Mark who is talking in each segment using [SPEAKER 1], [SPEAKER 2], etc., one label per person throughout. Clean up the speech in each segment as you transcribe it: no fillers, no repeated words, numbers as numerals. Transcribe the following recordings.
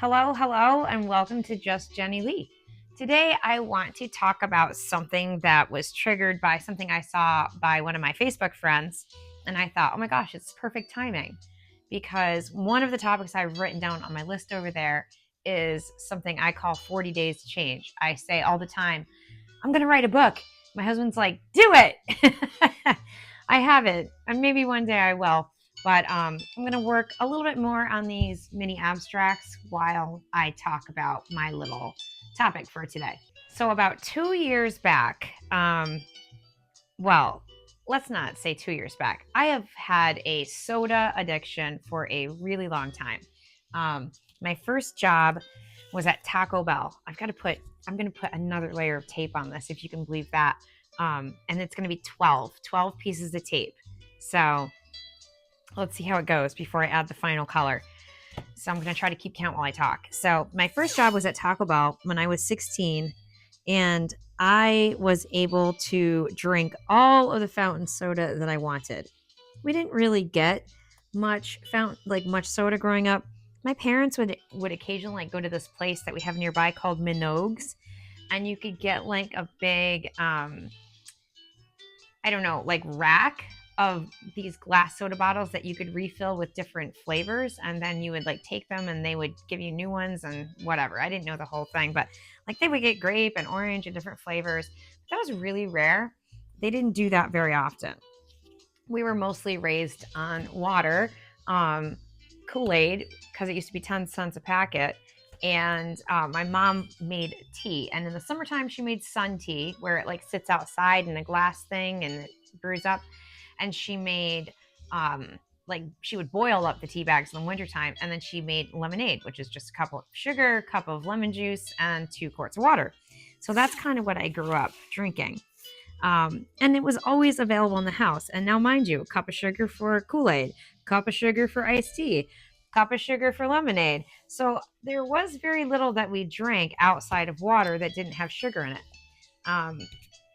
[SPEAKER 1] Hello, and welcome to Just Jenni Lee. Today, I want to talk about something that was triggered by something I saw by one of my Facebook friends. And I thought, oh my gosh, it's perfect timing because one of the topics I've written down on my list over there is something I call 40 days to change. I say all the time, I'm going to write a book. My husband's like, do it. I haven't, and maybe one day I will. But I'm going to work a little bit more on these mini abstracts while I talk about my little topic for today. So about 2 years back, well, let's not say 2 years back. I have had a soda addiction for a really long time. My first job was at Taco Bell. I'm going to put another layer of tape on this, if you can believe that. And it's going to be 12 pieces of tape. So let's see how it goes before I add the final color. So I'm going to try to keep count while I talk. So my first job was at Taco Bell when I was 16, and I was able to drink all of the fountain soda that I wanted. We didn't really get much soda growing up. My parents would occasionally go to this place that we have nearby called Minogue's, and you could get like a big rack of these glass soda bottles that you could refill with different flavors, and then you would take them and they would give you new ones and whatever. I didn't know the whole thing, but they would get grape and orange and different flavors. That was really rare. They didn't do that very often. We were mostly raised on water, Kool-Aid, because it used to be 10 cents a packet. And my mom made tea, and in the summertime she made sun tea, where it sits outside in a glass thing and it brews up. And she made she would boil up the tea bags in the wintertime, and then she made lemonade, which is just a cup of sugar, a cup of lemon juice, and 2 quarts of water. So that's kind of what I grew up drinking. And it was always available in the house. And now, mind you, a cup of sugar for Kool-Aid, cup of sugar for iced tea, cup of sugar for lemonade. So there was very little that we drank outside of water that didn't have sugar in it.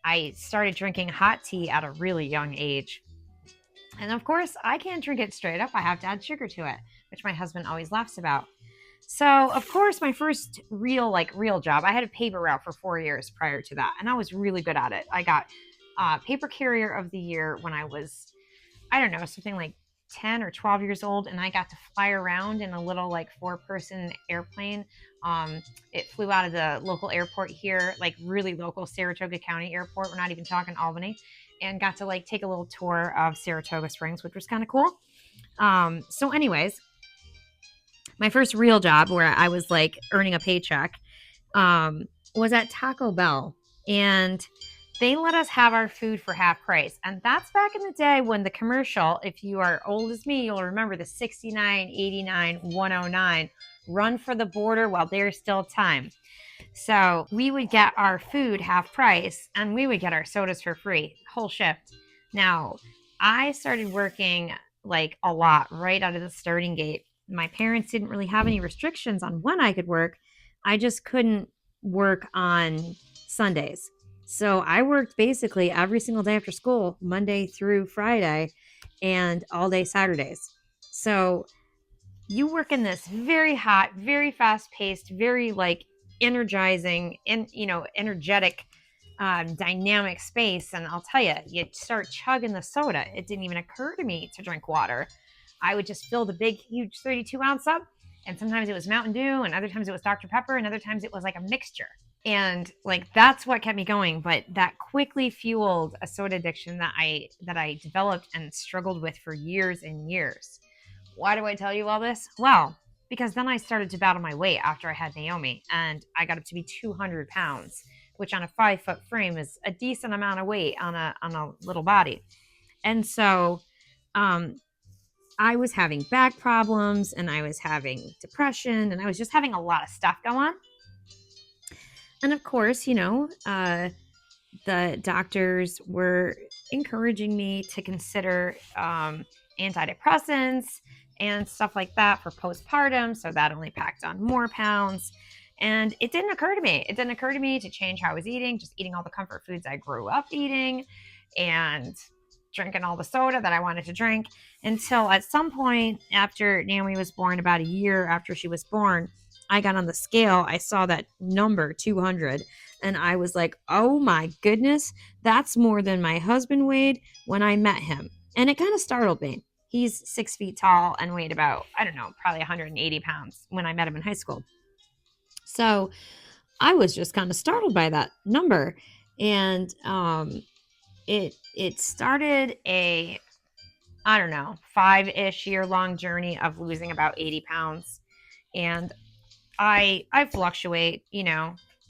[SPEAKER 1] I started drinking hot tea at a really young age. And of course, I can't drink it straight up. I have to add sugar to it, which my husband always laughs about. So, of course, my first real job, I had a paper route for 4 years prior to that, and I was really good at it. I got paper carrier of the year when I was, I don't know, something like 10 or 12 years old, and I got to fly around in a little 4-person airplane. It flew out of the local airport here, really local Saratoga County Airport. We're not even talking Albany. And got to take a little tour of Saratoga Springs, which was kind of cool. So anyways, my first real job where I was earning a paycheck was at Taco Bell. And they let us have our food for half price. And that's back in the day when the commercial, if you are old as me, you'll remember the 69, 89, 109, run for the border while there's still time. So we would get our food half price, and we would get our sodas for free, whole shift. Now, I started working a lot right out of the starting gate. My parents didn't really have any restrictions on when I could work. I just couldn't work on Sundays. So I worked basically every single day after school, Monday through Friday, and all day Saturdays. So you work in this very hot, very fast-paced, very energizing and energetic, dynamic space. And I'll tell you, you start chugging the soda. It didn't even occur to me to drink water. I would just fill the big, huge 32-ounce up, and sometimes it was Mountain Dew, and other times it was Dr. Pepper, and other times it was a mixture. And that's what kept me going. But that quickly fueled a soda addiction that I developed and struggled with for years and years. Why do I tell you all this? Well, because then I started to battle my weight after I had Naomi, and I got up to be 200 pounds, which on a 5-foot frame is a decent amount of weight on a little body. And so I was having back problems, and I was having depression, and I was just having a lot of stuff go on. And of course, the doctors were encouraging me to consider antidepressants and stuff like that for postpartum. So that only packed on more pounds. And it didn't occur to me. It didn't occur to me to change how I was eating, just eating all the comfort foods I grew up eating and drinking all the soda that I wanted to drink, until at some point after Naomi was born, about a year after she was born, I got on the scale, I saw that number 200, and I was like, oh my goodness, that's more than my husband weighed when I met him. And it kind of startled me. He's 6 feet tall and weighed about, I don't know, probably 180 pounds when I met him in high school. So I was just kind of startled by that number. And it started a, I don't know, 5-ish year long journey of losing about 80 pounds. And I fluctuate,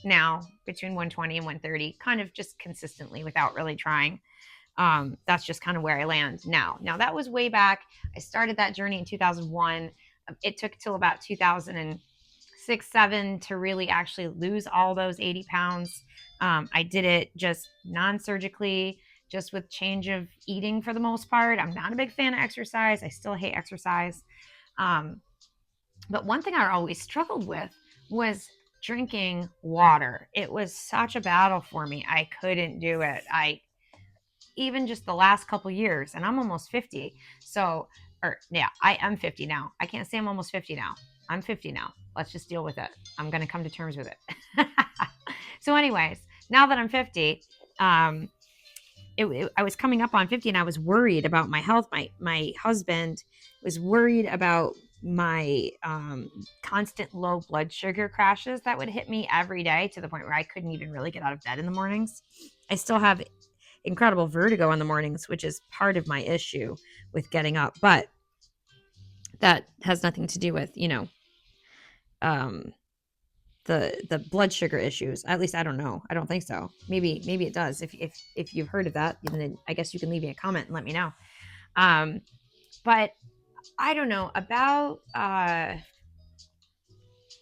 [SPEAKER 1] now between 120 and 130, kind of just consistently without really trying. That's just kind of where I land now. Now that was way back. I started that journey in 2001. It took till about 2006, 7 to really actually lose all those 80 pounds. I did it just non-surgically, just with change of eating for the most part. I'm not a big fan of exercise. I still hate exercise. But one thing I always struggled with was drinking water. It was such a battle for me. I couldn't do it. Even just the last couple years, and I'm almost 50. So, I am 50 now. I can't say I'm almost 50 now. I'm 50 now. Let's just deal with it. I'm going to come to terms with it. So anyways, now that I'm 50, I was coming up on 50 and I was worried about my health. My husband was worried about my constant low blood sugar crashes that would hit me every day to the point where I couldn't even really get out of bed in the mornings. I still have incredible vertigo in the mornings, which is part of my issue with getting up, but that has nothing to do with, the blood sugar issues. At least I don't know. I don't think so. Maybe it does. If you've heard of that, then I guess you can leave me a comment and let me know. But I don't know about,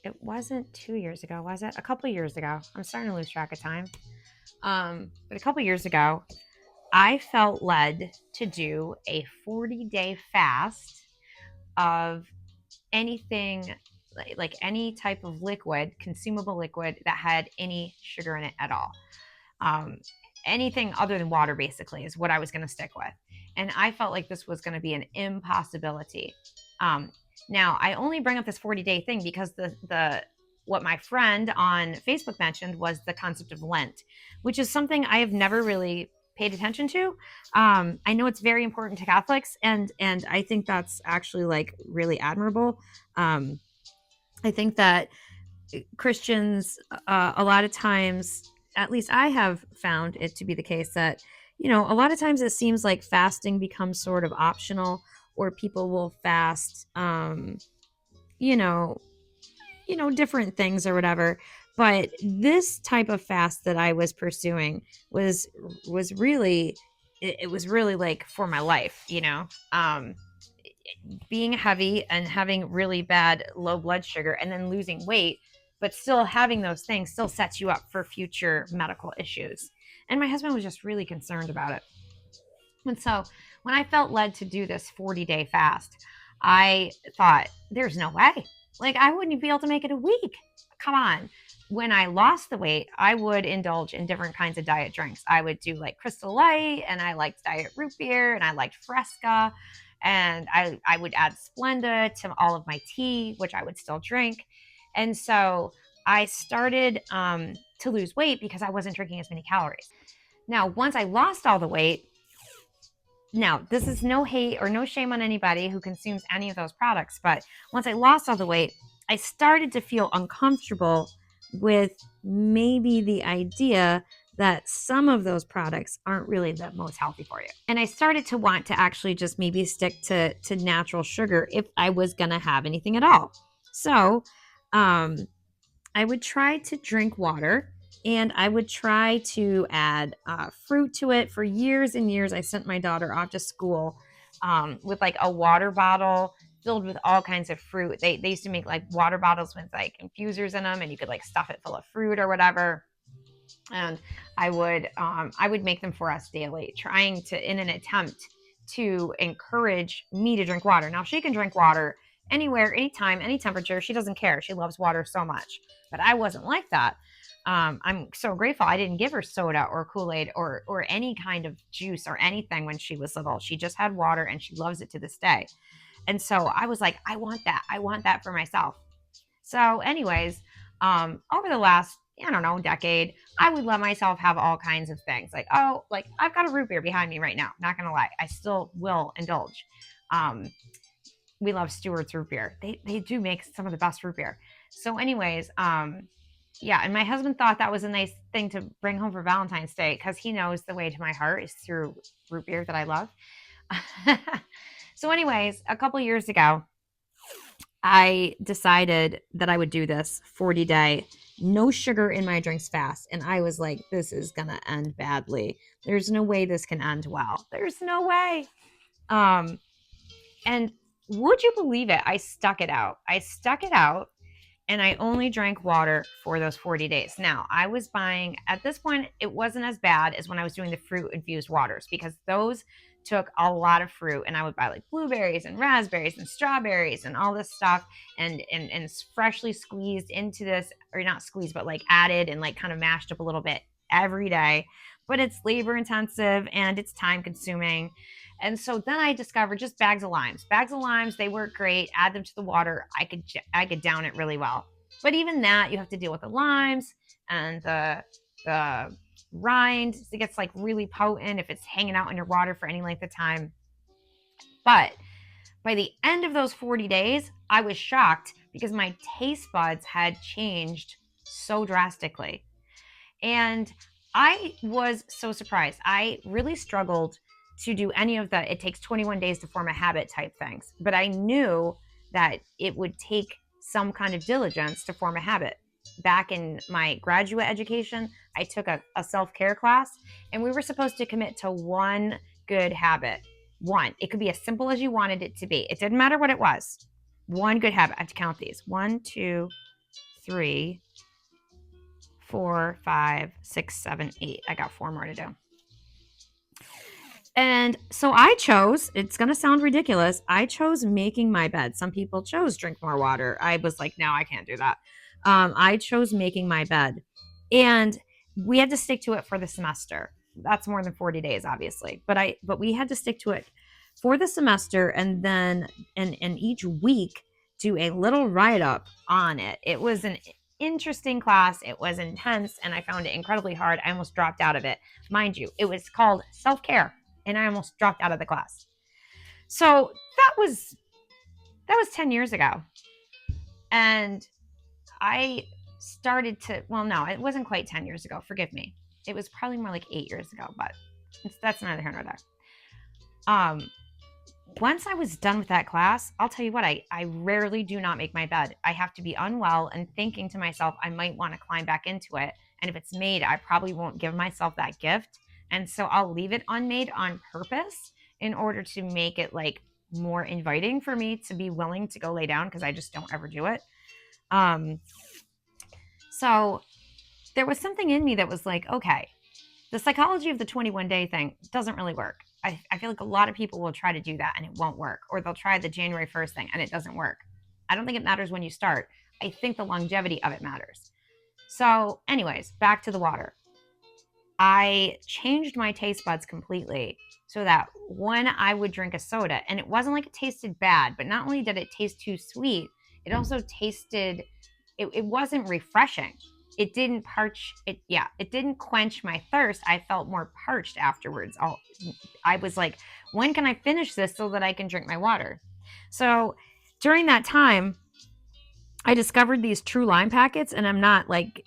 [SPEAKER 1] it wasn't 2 years ago, was it? A couple of years ago. I'm starting to lose track of time. But a couple of years ago, I felt led to do a 40-day fast of anything, like any type of liquid, consumable liquid that had any sugar in it at all. Anything other than water, basically, is what I was going to stick with. And I felt like this was going to be an impossibility. Now, I only bring up this 40-day thing because what my friend on Facebook mentioned was the concept of Lent, which is something I have never really paid attention to. I know it's very important to Catholics, and I think that's actually like really admirable. I think that Christians, a lot of times, at least I have found it to be the case that, a lot of times it seems like fasting becomes sort of optional, or people will fast, different things or whatever. But this type of fast that I was pursuing was really, it was really like for my life, being heavy and having really bad low blood sugar and then losing weight, but still having those things still sets you up for future medical issues. And my husband was just really concerned about it. And so when I felt led to do this 40-day fast, I thought, there's no way. Like, I wouldn't be able to make it a week. Come on. When I lost the weight, I would indulge in different kinds of diet drinks. I would do like Crystal Light, and I liked diet root beer, and I liked Fresca, and I would add Splenda to all of my tea, which I would still drink. And so I started to lose weight because I wasn't drinking as many calories. Now, once I lost all the weight, now, this is no hate or no shame on anybody who consumes any of those products, but once I lost all the weight, I started to feel uncomfortable with maybe the idea that some of those products aren't really the most healthy for you. And I started to want to actually just maybe stick to natural sugar if I was going to have anything at all. So I would try to drink water, and I would try to add fruit to it. For years and years, I sent my daughter off to school with like a water bottle filled with all kinds of fruit. They used to make like water bottles with like infusers in them, and you could like stuff it full of fruit or whatever. And I would make them for us daily, trying to, in an attempt to encourage me to drink water. Now, she can drink water anywhere, anytime, any temperature. She doesn't care. She loves water so much. But I wasn't like that. I'm so grateful I didn't give her soda or Kool-Aid or any kind of juice or anything when she was little. She just had water, and she loves it to this day. And so I was like, I want that. I want that for myself. So, anyways, over the last, I don't know, decade, I would let myself have all kinds of things. Like, oh, like I've got a root beer behind me right now. Not gonna lie, I still will indulge. Um, we love Stewart's root beer. They do make some of the best root beer. So, anyways, yeah, and my husband thought that was a nice thing to bring home for Valentine's Day because he knows the way to my heart is through root beer that I love. So, anyways, a couple years ago, I decided that I would do this 40-day, no sugar in my drinks fast. And I was like, this is going to end badly. There's no way this can end well. There's no way. And would you believe it? I stuck it out. And I only drank water for those 40 days. Now, I was buying, at this point, it wasn't as bad as when I was doing the fruit infused waters because those took a lot of fruit, and I would buy like blueberries and raspberries and strawberries and all this stuff and freshly squeezed into this, or not squeezed, but like added and like kind of mashed up a little bit every day. But it's labor intensive and it's time consuming. And so then I discovered just bags of limes. Bags of limes, they work great. Add them to the water. I could down it really well. But even that, you have to deal with the limes and the rind. It gets like really potent if it's hanging out in your water for any length of time. But by the end of those 40 days, I was shocked because my taste buds had changed so drastically. And I was so surprised. I really struggled to do any of the it takes 21 days to form a habit type things, but I knew that it would take some kind of diligence to form a habit. Back in my graduate education, I took a self-care class, and we were supposed to commit to one good habit. One. It could be as simple as you wanted it to be. It didn't matter what it was. One good habit. I have to count these. 1, 2, 3, 4, 5, 6, 7, 8. I got 4 more to do. And so I chose, it's going to sound ridiculous, I chose making my bed. Some people chose drink more water. I was like, no, I can't do that. I chose making my bed. And we had to stick to it for the semester. That's more than 40 days, obviously. But we had to stick to it for the semester, and then and each week do a little write-up on it. It was an interesting class. It was intense, and I found it incredibly hard. I almost dropped out of it. Mind you, it was called self-care, and I almost dropped out of the class. So that was 10 years ago. And I started to, well, no, it wasn't quite 10 years ago. Forgive me. It was probably more like 8 years ago, but that's neither here nor there. Once I was done with that class, I'll tell you what, I rarely do not make my bed. I have to be unwell and thinking to myself, I might want to climb back into it. And if it's made, I probably won't give myself that gift. And so I'll leave it unmade on purpose in order to make it like more inviting for me to be willing to go lay down, because I just don't ever do it. So there was something in me that was like, okay, the psychology of the 21-day thing doesn't really work. I feel like a lot of people will try to do that and it won't work. Or they'll try the January 1st thing and it doesn't work. I don't think it matters when you start. I think the longevity of it matters. So anyways, back to the water. I changed my taste buds completely so that when I would drink a soda, and it wasn't like it tasted bad, but not only did it taste too sweet, it also tasted, it wasn't refreshing. It didn't it didn't quench my thirst. I felt more parched afterwards. I was like, when can I finish this so that I can drink my water? So during that time, I discovered these True Lime packets, and I'm not like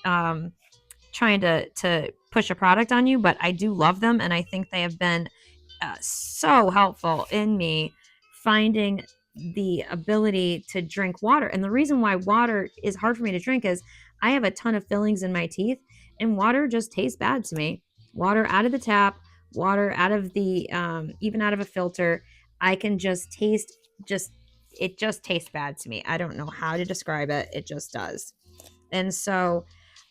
[SPEAKER 1] trying to push a product on you, but I do love them, and I think they have been so helpful in me finding the ability to drink water. And the reason why water is hard for me to drink is I have a ton of fillings in my teeth, and water just tastes bad to me. Water out of the tap, water out of the even out of a filter, I can just taste it just tastes bad to me. I don't know how to describe it. It just does. And so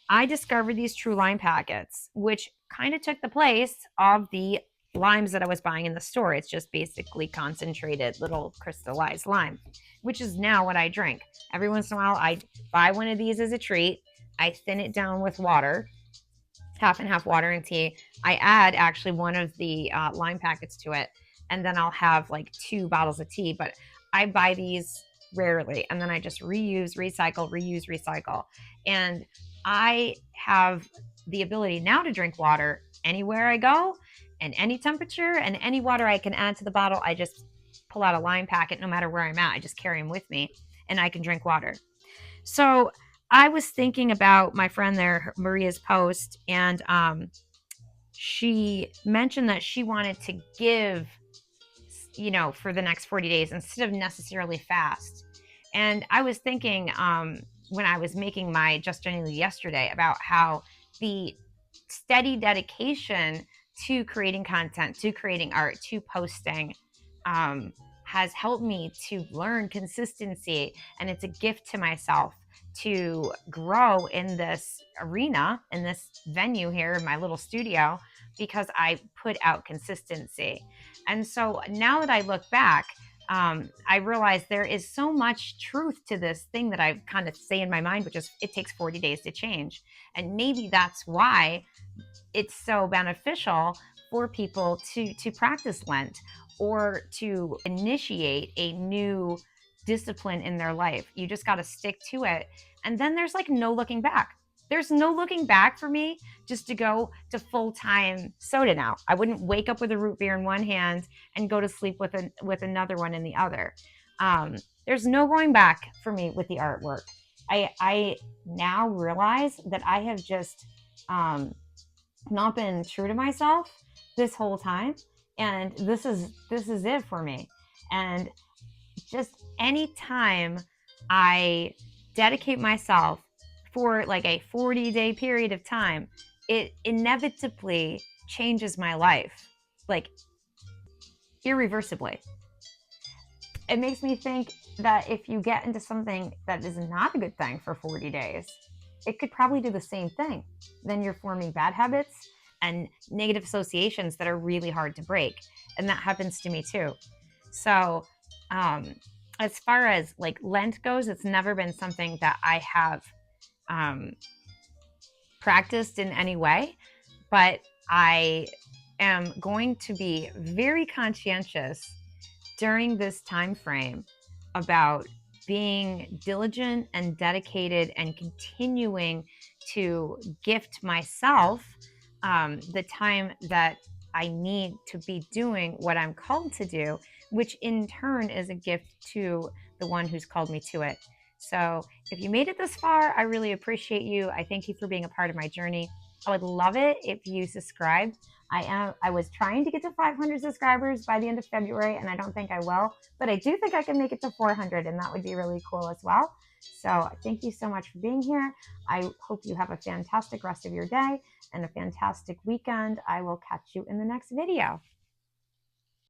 [SPEAKER 1] I discovered these True Lime packets, which kind of took the place of the limes that I was buying in the store. It's just basically concentrated little crystallized lime, which is now what I drink. Every once in a while, I buy one of these as a treat. I thin it down with water, half and half water and tea. I add actually one of the lime packets to it, and then I'll have like 2 bottles of tea. But I buy these rarely. And then I just reuse, recycle, reuse, recycle. And I have the ability now to drink water anywhere I go and any temperature, and any water I can add to the bottle. I just pull out a lime packet no matter where I'm at. I just carry them with me and I can drink water. So I was thinking about my friend there, Maria's post, and she mentioned that she wanted to give, for the next 40 days instead of necessarily fast. And I was thinking when I was making my Just Jenni Lee yesterday about how the steady dedication to creating content, to creating art, to posting has helped me to learn consistency. And it's a gift to myself to grow in this arena, in this venue here in my little studio, because I put out consistency. And so now that I look back, I realize there is so much truth to this thing that I kind of say in my mind, which is it takes 40 days to change. And maybe that's why it's so beneficial for people to practice Lent or to initiate a new discipline in their life. You just got to stick to it. And then there's like no looking back. There's no looking back for me just to go to full-time soda now. I wouldn't wake up with a root beer in one hand and go to sleep with another one in the other. There's no going back for me with the artwork. I now realize that I have just not been true to myself this whole time, and this is it for me. And just anytime I dedicate myself for like a 40-day period of time, it inevitably changes my life, like irreversibly. It makes me think that if you get into something that is not a good thing for 40 days, it could probably do the same thing. Then you're forming bad habits and negative associations that are really hard to break. And that happens to me too. So as far as like Lent goes, it's never been something that I have practiced in any way, but I am going to be very conscientious during this time frame about being diligent and dedicated and continuing to gift myself the time that I need to be doing what I'm called to do, which in turn is a gift to the one who's called me to it. So if you made it this far, I really appreciate you. I thank you for being a part of my journey. I would love it if you subscribed. I was trying to get to 500 subscribers by the end of February, and I don't think I will, but I do think I can make it to 400, and that would be really cool as well. So thank you so much for being here. I hope you have a fantastic rest of your day and a fantastic weekend. I will catch you in the next video.